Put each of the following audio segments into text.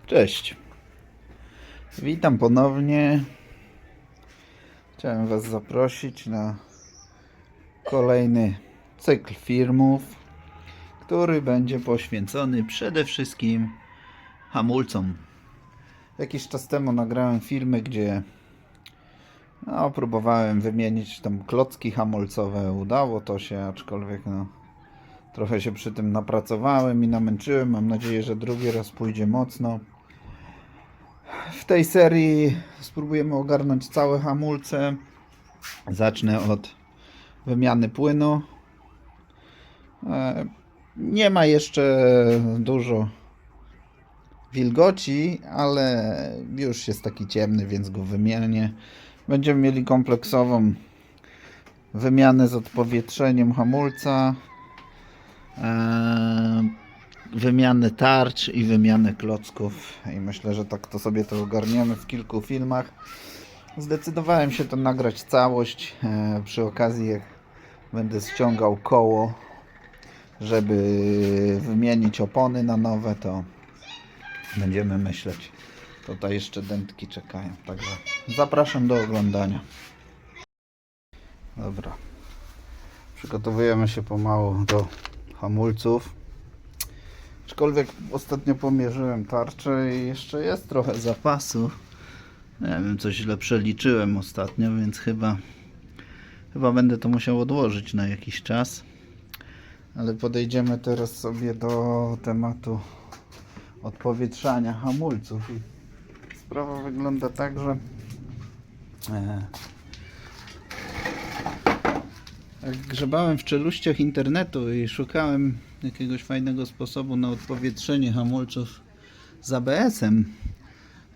Cześć, witam ponownie. Chciałem Was zaprosić na kolejny cykl filmów, który będzie poświęcony przede wszystkim hamulcom. Jakiś czas temu nagrałem filmy, gdzie próbowałem wymienić tam klocki hamulcowe. Udało to się, aczkolwiek trochę się przy tym napracowałem i namęczyłem. Mam nadzieję, że drugi raz pójdzie mocno. W tej serii spróbujemy ogarnąć całe hamulce. Zacznę od wymiany płynu. Nie ma jeszcze dużo wilgoci, ale już jest taki ciemny, więc go wymienię. Będziemy mieli kompleksową wymianę z odpowietrzeniem hamulca, wymianę tarcz i wymianę klocków. I myślę, że tak to sobie to ogarniemy w kilku filmach. Zdecydowałem się to nagrać całość przy okazji, jak będę ściągał koło, żeby wymienić opony na nowe, to będziemy myśleć. Tutaj jeszcze dętki czekają, także zapraszam do oglądania. Dobra, przygotowujemy się pomału do hamulców. Aczkolwiek ostatnio pomierzyłem tarczę i jeszcze jest trochę zapasu. Nie wiem, coś źle przeliczyłem ostatnio, więc chyba będę to musiał odłożyć na jakiś czas. Ale podejdziemy teraz sobie do tematu odpowietrzania hamulców. I sprawa wygląda tak, że jak grzebałem w czeluściach internetu i szukałem jakiegoś fajnego sposobu na odpowietrzenie hamulców z ABS-em,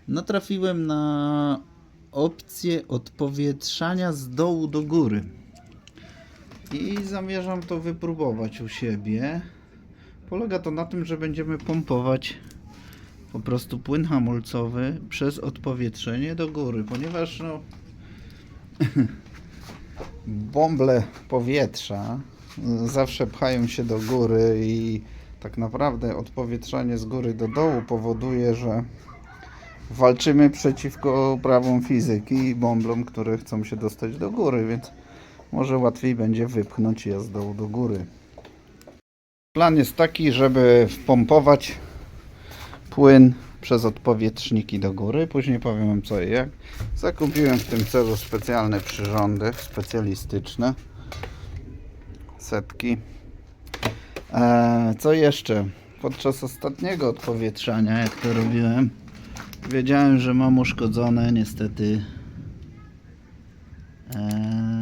natrafiłem na opcję odpowietrzania z dołu do góry i zamierzam to wypróbować u siebie. Polega to na tym, że będziemy pompować po prostu płyn hamulcowy przez odpowietrzenie do góry, ponieważ bąble powietrza zawsze pchają się do góry i tak naprawdę odpowietrzanie z góry do dołu powoduje, że walczymy przeciwko prawom fizyki i bąblom, które chcą się dostać do góry, więc może łatwiej będzie wypchnąć je z dołu do góry. Plan jest taki, żeby wpompować płyn przez odpowietrzniki do góry. Później powiem wam co i jak. Zakupiłem w tym celu specjalne przyrządy, specjalistyczne. Setki. Co jeszcze? Podczas ostatniego odpowietrzania, jak to robiłem, wiedziałem, że mam uszkodzone niestety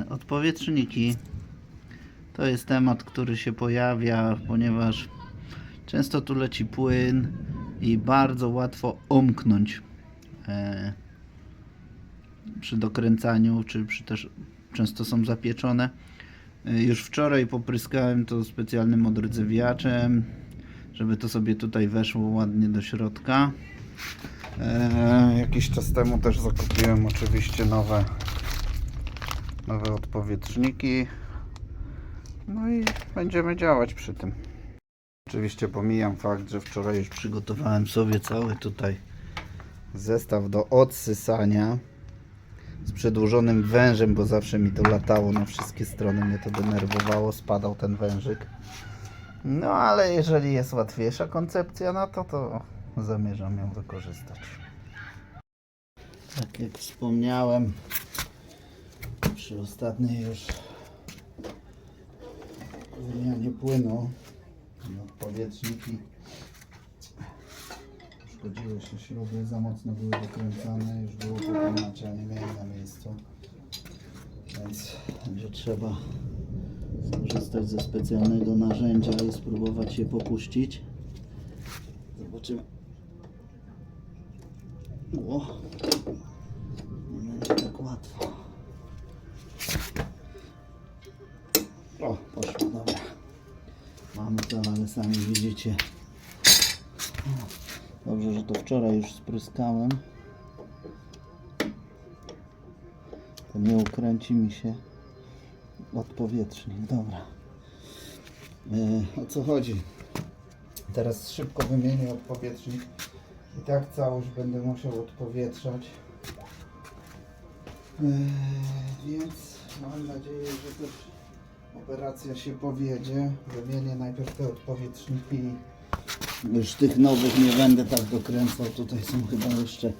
odpowietrzniki. To jest temat, który się pojawia, ponieważ często tu leci płyn i bardzo łatwo omknąć przy dokręcaniu, czy też często są zapieczone. Już wczoraj popryskałem to specjalnym odrdzewiaczem, żeby to sobie tutaj weszło ładnie do środka. Jakiś czas temu też zakupiłem oczywiście nowe odpowietrzniki. No i będziemy działać przy tym. Oczywiście pomijam fakt, że wczoraj już przygotowałem sobie cały tutaj zestaw do odsysania z przedłużonym wężem, bo zawsze mi to latało na wszystkie strony, mnie to denerwowało, spadał ten wężyk. No ale jeżeli jest łatwiejsza koncepcja na to, to zamierzam ją wykorzystać. Tak jak wspomniałem przy ostatniej już wymianie płynu, odpowietrzniki uszkodziły się śruby, za mocno były dokręcane, już było po temacie, a nie miałem na miejscu, więc będzie trzeba skorzystać ze specjalnego narzędzia i spróbować je popuścić. Zobaczymy. Nie będzie tak łatwo. O, poszło, dobra. Mamy to, ale sami widzicie. Dobrze, że to wczoraj już spryskałem. To nie ukręci mi się odpowietrznik. Dobra. O co chodzi? Teraz szybko wymienię odpowietrznik I tak całość będę musiał odpowietrzać. Więc mam nadzieję, że też operacja się powiedzie. Wymienię najpierw te odpowietrzniki. Już tych nowych nie będę tak dokręcał. Tutaj są chyba jeszcze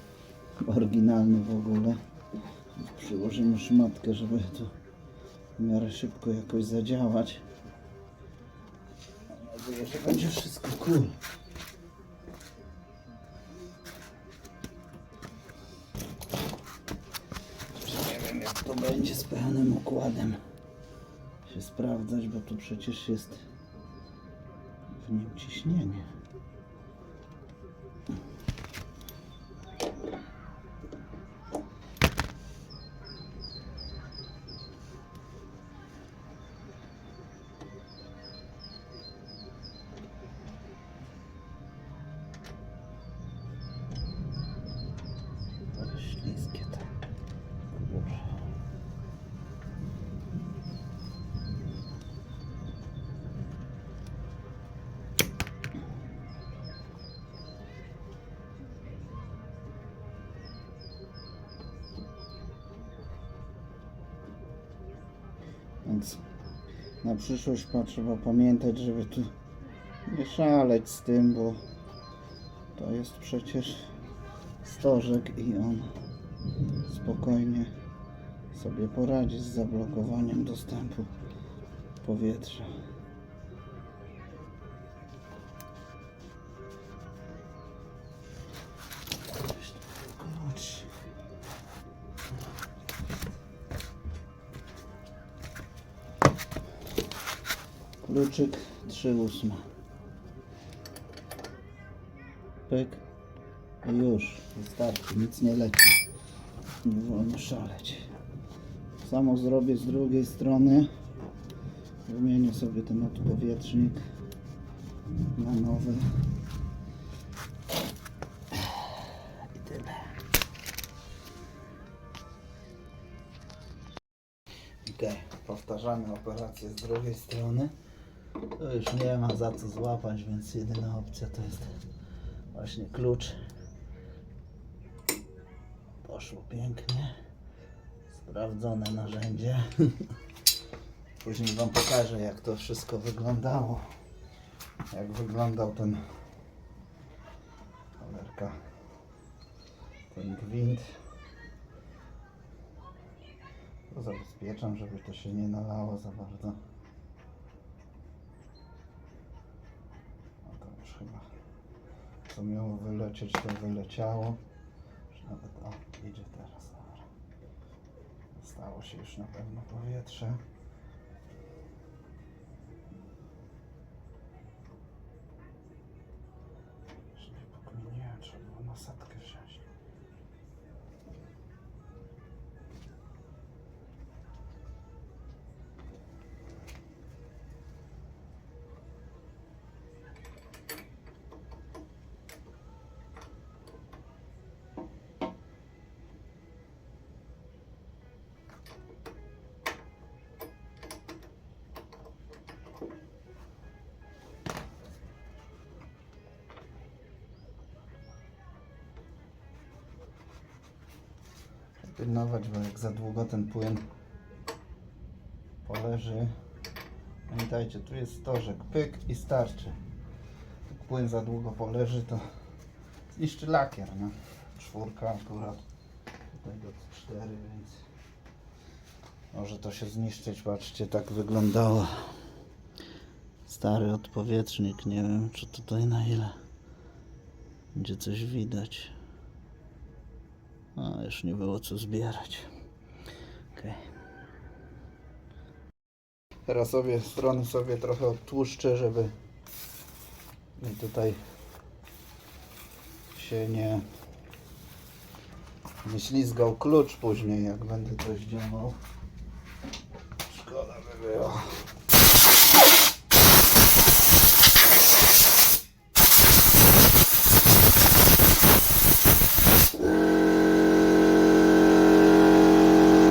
oryginalne w ogóle. Przyłożymy szmatkę, żeby to w miarę szybko jakoś zadziałać. Mam nadzieję, że będzie wszystko cool. Nie wiem, jak to będzie z pełnym układem się sprawdzać, bo tu przecież jest w nim ciśnienie. Ale śliskie to. Dobrze. Więc na przyszłość trzeba pamiętać, żeby tu nie szaleć z tym, bo to jest przecież stożek i on spokojnie sobie poradzi z zablokowaniem dostępu powietrza. Kluczyk 3/8. Pyk. I już. Wystarczy. Nic nie leci. Nie wolno szaleć. Samo zrobię z drugiej strony. Wymienię sobie ten odpowietrznik na nowy. I tyle. Ok, powtarzamy operację z drugiej strony. Tu już nie ma za co złapać, więc jedyna opcja to jest właśnie klucz. Poszło pięknie. Sprawdzone narzędzie. Później Wam pokażę, jak to wszystko wyglądało. Jak wyglądał ten cholerka, ten gwint. To zabezpieczam, żeby to się nie nalało za bardzo. No to już chyba co miało wylecieć, to wyleciało. Już nawet idzie teraz. Dobra. Stało się już na pewno powietrze. Już nie pokminiłem, trzeba było nasadkę wziąć. Pilnować, bo jak za długo ten płyn poleży, pamiętajcie, tu jest stożek, pyk i starczy. Jak płyn za długo poleży, to zniszczy lakier, no. 4 akurat, tutaj do 4, więc może to się zniszczyć. Patrzcie, tak wyglądało stary odpowietrznik. Nie wiem, czy tutaj na ile będzie coś widać. A, już nie było co zbierać. Okay. Teraz obie strony sobie trochę odtłuszczę, żeby mi tutaj się nie ślizgał klucz później, jak będę coś działał. Szkoda by było.